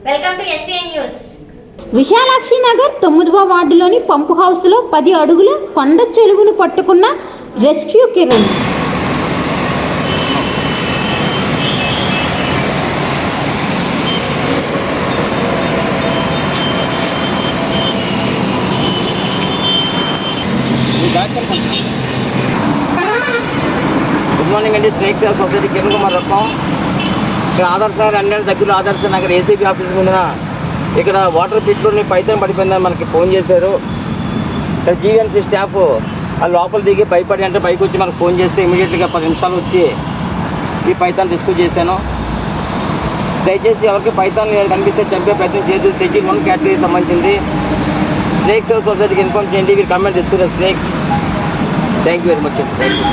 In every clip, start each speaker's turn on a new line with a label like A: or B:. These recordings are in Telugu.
A: Welcome to SVN news.
B: Vishalakshi Nagar 9వ వార్డులోని పంపు హౌస్లో 10 అడుగుల కొండ చెలువును పట్టుకున్న రెస్క్యూ కిరణ్.
C: గుడ్ మార్నింగ్ అండి. Snake sale society Kiran Kumar Ratnam. ఇక్కడ ఆదర్శ నగర్ అన్ని దగ్గరలో ఆదర్శ నగర్ ఏసీబీ ఆఫీస్ ముందున ఇక్కడ వాటర్ పిట్లోని పైతాన్ పడిపోయిందని మనకి ఫోన్ చేశారు. ఇక్కడ జీవీఎంసీ స్టాఫ్ ఆ లోపల దిగి భయపడి అంటే పైకి వచ్చి మనకు ఫోన్ చేస్తే ఇమీడియట్గా 10 నిమిషాలు వచ్చి ఈ పైతాన్ రెస్క్యూ చేశాను. దయచేసి ఎవరికి పైతాన్ కనిపిస్తే చంపే ప్రయత్నం చేయదు. షెడ్యూల్ 1 కేటగిరీకి సంబంధించింది. స్నేక్ సేల్ సొసైటీకి ఇన్ఫార్మ్ చేయండి. మీరు కమెంట్ తీసుకునే snakes. Thank you very much. Thank you.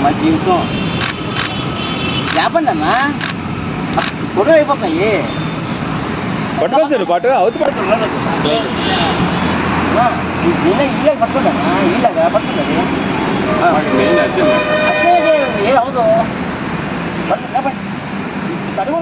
C: మా జీవితం లేపండి అన్న, ఫోటో అయిపోతున్నాయి.
D: పట్టుకొస్తారు పాటు అవుతు పడుతుంది
C: ఇళ్ళకి పట్టుకోండి అన్న, ఇళ్ళగా పట్టుకున్నది ఏ అవదు. లేపండి కడుగు